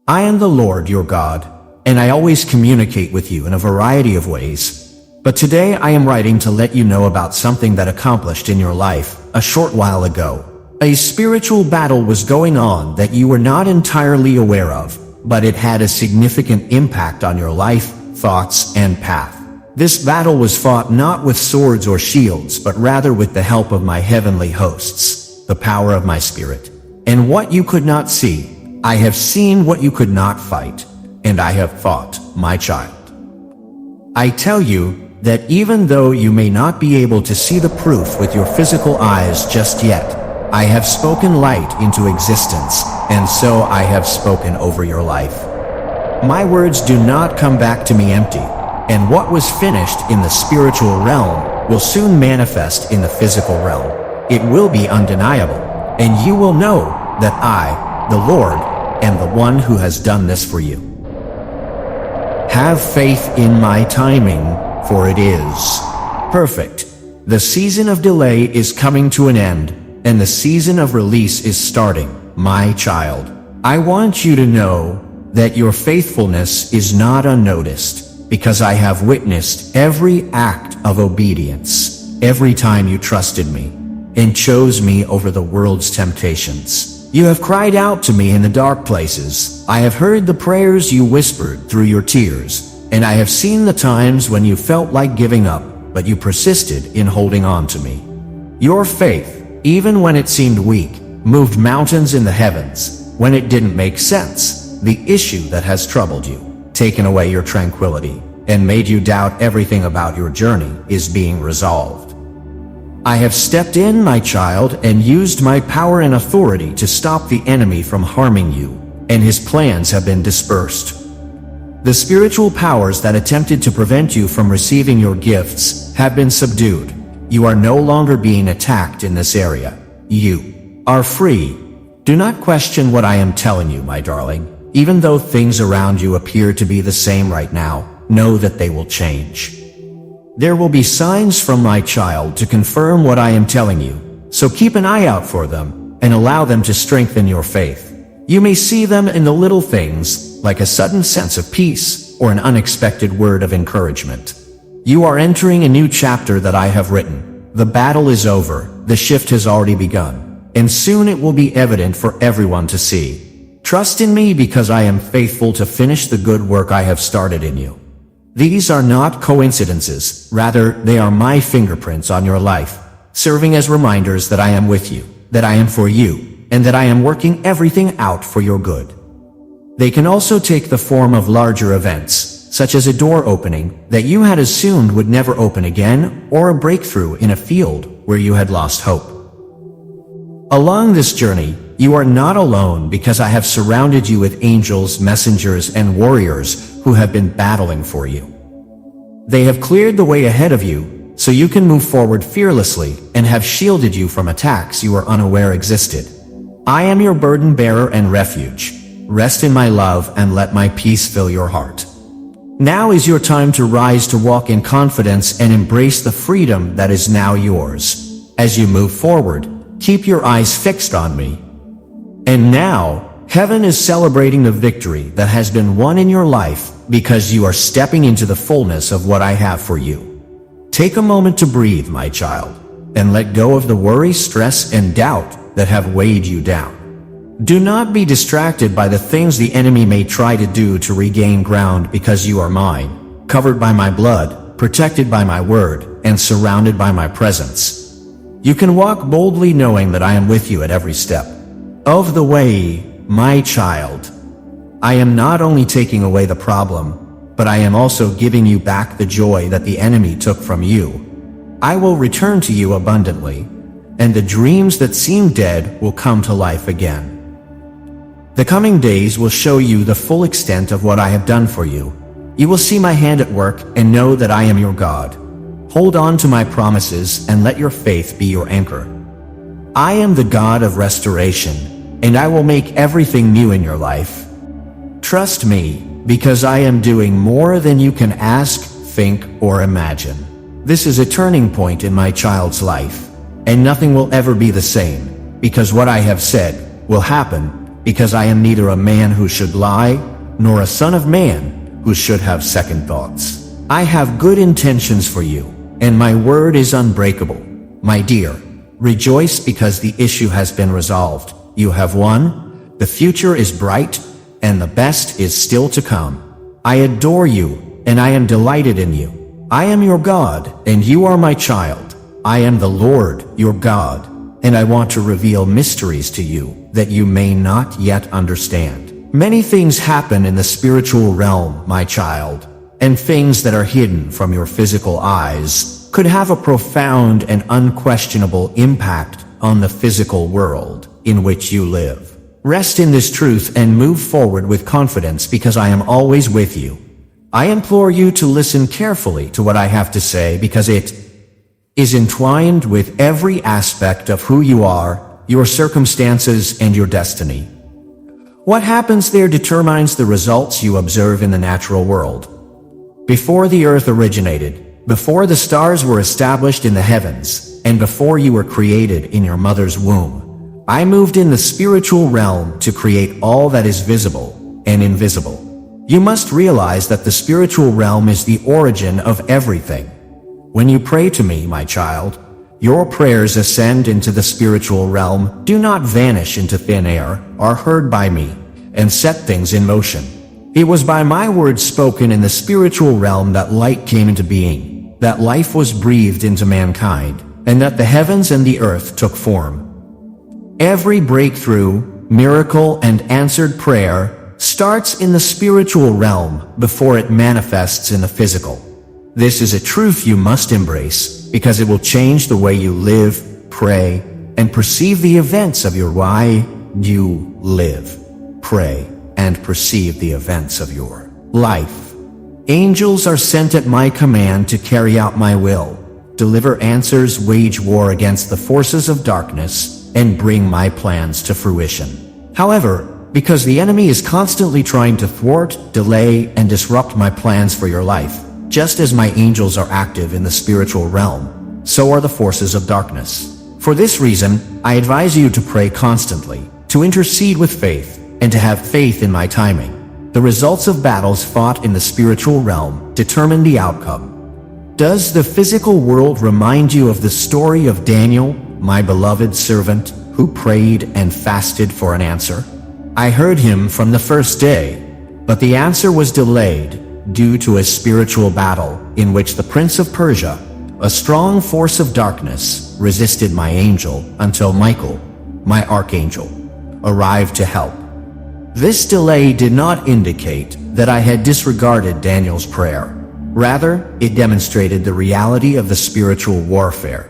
I am the Lord your God, and I always communicate with you in a variety of ways. But today I am writing to let you know about something that accomplished in your life a short while ago. A spiritual battle was going on that you were not entirely aware of, but it had a significant impact on your life, thoughts, and path. This battle was fought not with swords or shields, but rather with the help of my heavenly hosts, the power of my spirit. And what you could not see, I have seen what you could not fight, and I have fought, my child. I tell you that even though you may not be able to see the proof with your physical eyes just yet, I have spoken light into existence, and so I have spoken over your life. My words do not come back to me empty. And what was finished in the spiritual realm will soon manifest in the physical realm. It will be undeniable, and you will know that I, the Lord, am the one who has done this for you. Have faith in my timing, for it is perfect. The season of delay is coming to an end, and the season of release is starting, my child. I want you to know that your faithfulness is not unnoticed, because I have witnessed every act of obedience, every time you trusted me, and chose me over the world's temptations. You have cried out to me in the dark places. I have heard the prayers you whispered through your tears, and I have seen the times when you felt like giving up, but you persisted in holding on to me. Your faith, even when it seemed weak, moved mountains in the heavens. When it didn't make sense, the issue that has troubled you, taken away your tranquility, and made you doubt everything about your journey is being resolved. I have stepped in, my child, and used my power and authority to stop the enemy from harming you, and his plans have been dispersed. The spiritual powers that attempted to prevent you from receiving your gifts have been subdued. You are no longer being attacked in this area. You are free. Do not question what I am telling you, my darling. Even though things around you appear to be the same right now, know that they will change. There will be signs from my child to confirm what I am telling you, so keep an eye out for them and allow them to strengthen your faith. You may see them in the little things, like a sudden sense of peace or an unexpected word of encouragement. You are entering a new chapter that I have written. The battle is over, the shift has already begun, and soon it will be evident for everyone to see. Trust in me because I am faithful to finish the good work I have started in you. These are not coincidences, rather they are my fingerprints on your life, serving as reminders that I am with you, that I am for you, and that I am working everything out for your good. They can also take the form of larger events, such as a door opening that you had assumed would never open again, or a breakthrough in a field where you had lost hope. Along this journey, you are not alone because I have surrounded you with angels, messengers, and warriors who have been battling for you. They have cleared the way ahead of you so you can move forward fearlessly and have shielded you from attacks you were unaware existed. I am your burden bearer and refuge. Rest in my love and let my peace fill your heart. Now is your time to rise to walk in confidence and embrace the freedom that is now yours. As you move forward, keep your eyes fixed on me. And now, heaven is celebrating the victory that has been won in your life because you are stepping into the fullness of what I have for you. Take a moment to breathe, my child, and let go of the worry, stress, and doubt that have weighed you down. Do not be distracted by the things the enemy may try to do to regain ground because you are mine, covered by my blood, protected by my word, and surrounded by my presence. You can walk boldly knowing that I am with you at every step of the way, my child. I am not only taking away the problem, but I am also giving you back the joy that the enemy took from you. I will return to you abundantly, and the dreams that seem dead will come to life again. The coming days will show you the full extent of what I have done for you. You will see my hand at work and know that I am your God. Hold on to my promises and let your faith be your anchor. I am the God of restoration, and I will make everything new in your life. Trust me, because I am doing more than you can ask, think, or imagine. This is a turning point in my child's life, and nothing will ever be the same, because what I have said will happen, because I am neither a man who should lie, nor a son of man who should have second thoughts. I have good intentions for you, and my word is unbreakable. My dear, rejoice because the issue has been resolved. You have won, the future is bright, and the best is still to come. I adore you, and I am delighted in you. I am your God, and you are my child. I am the Lord, your God, and I want to reveal mysteries to you that you may not yet understand. Many things happen in the spiritual realm, my child, and things that are hidden from your physical eyes could have a profound and unquestionable impact on the physical world in which you live. Rest in this truth and move forward with confidence because I am always with you. I implore you to listen carefully to what I have to say because it is entwined with every aspect of who you are, your circumstances, and your destiny. What happens there determines the results you observe in the natural world. Before the earth originated, before the stars were established in the heavens, and before you were created in your mother's womb, I moved in the spiritual realm to create all that is visible and invisible. You must realize that the spiritual realm is the origin of everything. When you pray to me, my child, your prayers ascend into the spiritual realm, do not vanish into thin air, are heard by me, and set things in motion. It was by my words spoken in the spiritual realm that light came into being, that life was breathed into mankind, and that the heavens and the earth took form. Every breakthrough, miracle, and answered prayer starts in the spiritual realm before it manifests in the physical. This is a truth you must embrace because it will change the way you live, pray, and perceive the events of your why you live, pray, and perceive the events of your life. Angels are sent at my command to carry out my will, deliver answers, wage war against the forces of darkness, and bring my plans to fruition. However, because the enemy is constantly trying to thwart, delay, and disrupt my plans for your life, just as my angels are active in the spiritual realm, so are the forces of darkness. For this reason, I advise you to pray constantly, to intercede with faith, and to have faith in my timing. The results of battles fought in the spiritual realm determine the outcome. Does the physical world remind you of the story of Daniel, my beloved servant, who prayed and fasted for an answer? I heard him from the first day, but the answer was delayed due to a spiritual battle in which the Prince of Persia, a strong force of darkness, resisted my angel until Michael, my archangel, arrived to help. This delay did not indicate that I had disregarded Daniel's prayer. Rather, it demonstrated the reality of the spiritual warfare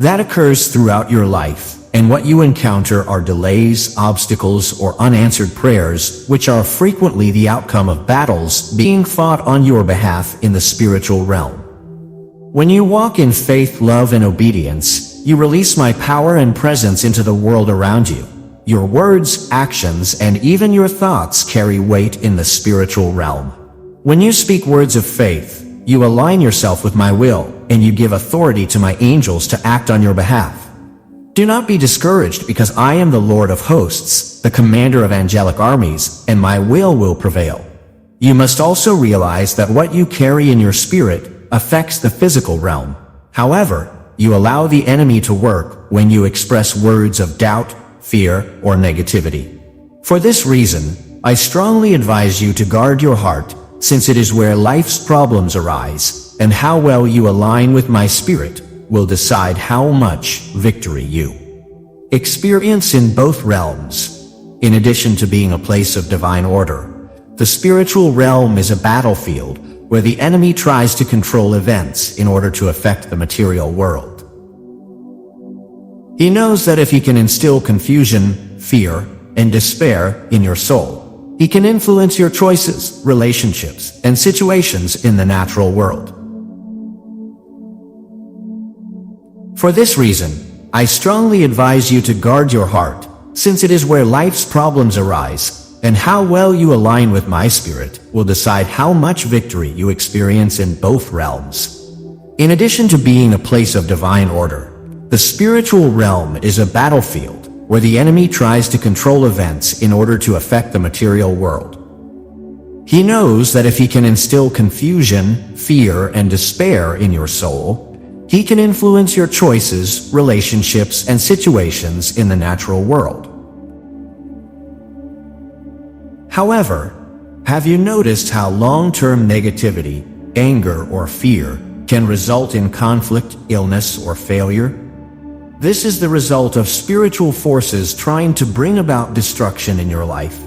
that occurs throughout your life, and what you encounter are delays, obstacles, or unanswered prayers, which are frequently the outcome of battles being fought on your behalf in the spiritual realm. When you walk in faith, love, and obedience, you release my power and presence into the world around you. Your words, actions, and even your thoughts carry weight in the spiritual realm. When you speak words of faith, you align yourself with my will, and you give authority to my angels to act on your behalf. Do not be discouraged because I am the Lord of hosts, the commander of angelic armies, and my will prevail. You must also realize that what you carry in your spirit affects the physical realm. However, you allow the enemy to work when you express words of doubt, fear, or negativity. For this reason, I strongly advise you to guard your heart, since it is where life's problems arise, and how well you align with my spirit will decide how much victory you experience in both realms. In addition to being a place of divine order, the spiritual realm is a battlefield where the enemy tries to control events in order to affect the material world. He knows that if he can instill confusion, fear, and despair in your soul, he can influence your choices, relationships, and situations in the natural world. For this reason, I strongly advise you to guard your heart, since it is where life's problems arise, and how well you align with my spirit will decide how much victory you experience in both realms. In addition to being a place of divine order, the spiritual realm is a battlefield where the enemy tries to control events in order to affect the material world. He knows that if he can instill confusion, fear, and despair in your soul, he can influence your choices, relationships, and situations in the natural world. However, have you noticed how long-term negativity, anger, or fear can result in conflict, illness, or failure? This is the result of spiritual forces trying to bring about destruction in your life,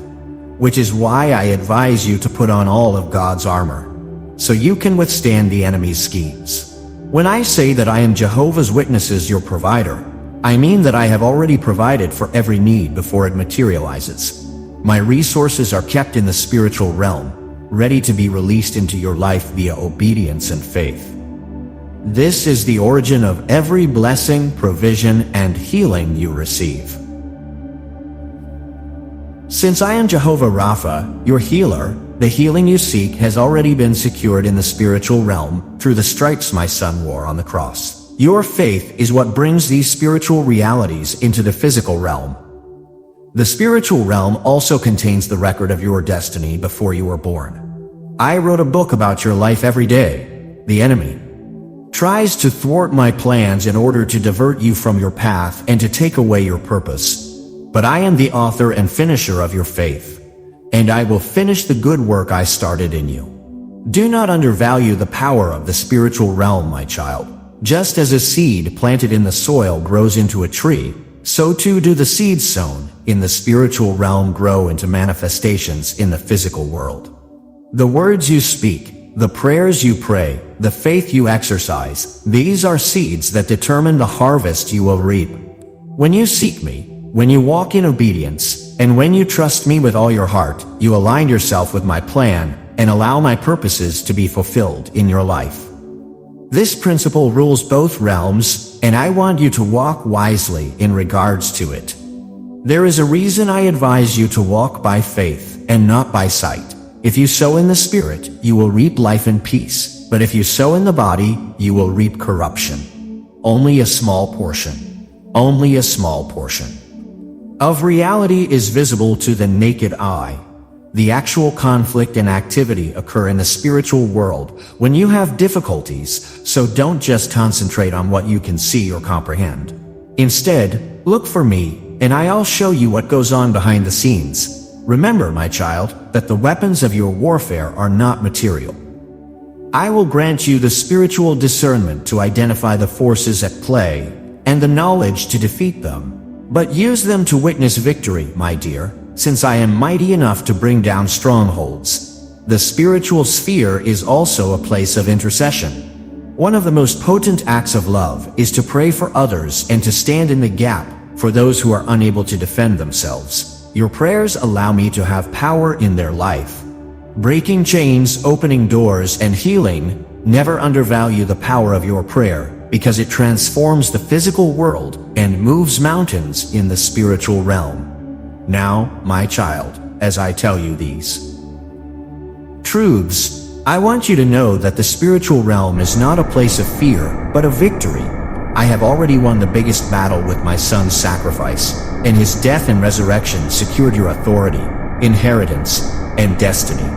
which is why I advise you to put on all of God's armor, so you can withstand the enemy's schemes. When I say that I am Jehovah's Witnesses, your provider, I mean that I have already provided for every need before it materializes. My resources are kept in the spiritual realm, ready to be released into your life via obedience and faith. This is the origin of every blessing, provision, and healing you receive. Since I am Jehovah Rapha, your healer, the healing you seek has already been secured in the spiritual realm through the stripes my son wore on the cross. Your faith is what brings these spiritual realities into the physical realm. The spiritual realm also contains the record of your destiny before you were born. I wrote a book about your life every day. The enemy tries to thwart my plans in order to divert you from your path and to take away your purpose. But I am the author and finisher of your faith, and I will finish the good work I started in you. Do not undervalue the power of the spiritual realm, my child. Just as a seed planted in the soil grows into a tree, so too do the seeds sown in the spiritual realm grow into manifestations in the physical world. The words you speak, the prayers you pray, the faith you exercise, these are seeds that determine the harvest you will reap. When you seek me, when you walk in obedience, and when you trust me with all your heart, you align yourself with my plan and allow my purposes to be fulfilled in your life. This principle rules both realms, and I want you to walk wisely in regards to it. There is a reason I advise you to walk by faith and not by sight. If you sow in the spirit, you will reap life and peace. But if you sow in the body, you will reap corruption. Only a small portion. Only a small portion of reality is visible to the naked eye. The actual conflict and activity occur in the spiritual world when you have difficulties, so don't just concentrate on what you can see or comprehend. Instead, look for me, and I'll show you what goes on behind the scenes. Remember, my child, that the weapons of your warfare are not material. I will grant you the spiritual discernment to identify the forces at play and the knowledge to defeat them. But use them to witness victory, my dear, since I am mighty enough to bring down strongholds. The spiritual sphere is also a place of intercession. One of the most potent acts of love is to pray for others and to stand in the gap for those who are unable to defend themselves. Your prayers allow me to have power in their life. Breaking chains, opening doors, and healing. Never undervalue the power of your prayer, because it transforms the physical world and moves mountains in the spiritual realm. Now, my child, as I tell you these truths, I want you to know that the spiritual realm is not a place of fear, but of victory. I have already won the biggest battle with my son's sacrifice, and his death and resurrection secured your authority, inheritance, and destiny.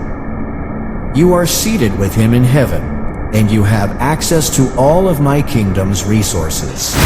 You are seated with him in heaven, and you have access to all of my kingdom's resources.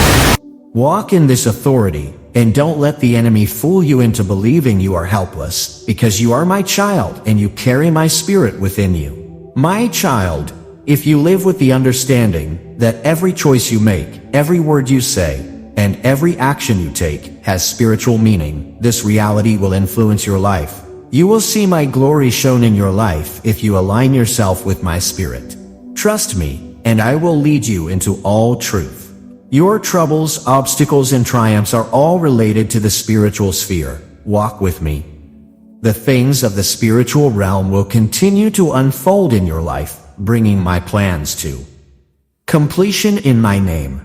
Walk in this authority, and don't let the enemy fool you into believing you are helpless, because you are my child and you carry my spirit within you. My child, if you live with the understanding that every choice you make, every word you say, and every action you take has spiritual meaning, this reality will influence your life. You will see my glory shown in your life if you align yourself with my spirit. Trust me, and I will lead you into all truth. Your troubles, obstacles, and triumphs are all related to the spiritual sphere. Walk with me. The things of the spiritual realm will continue to unfold in your life, bringing my plans to completion in my name.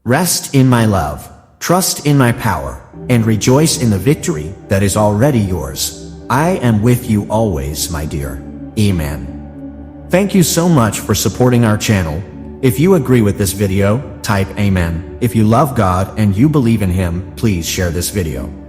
Rest in my love, trust in my power, and rejoice in the victory that is already yours. I am with you always, my dear. Amen. Thank you so much for supporting our channel. If you agree with this video, type Amen. If you love God and you believe in Him, please share this video.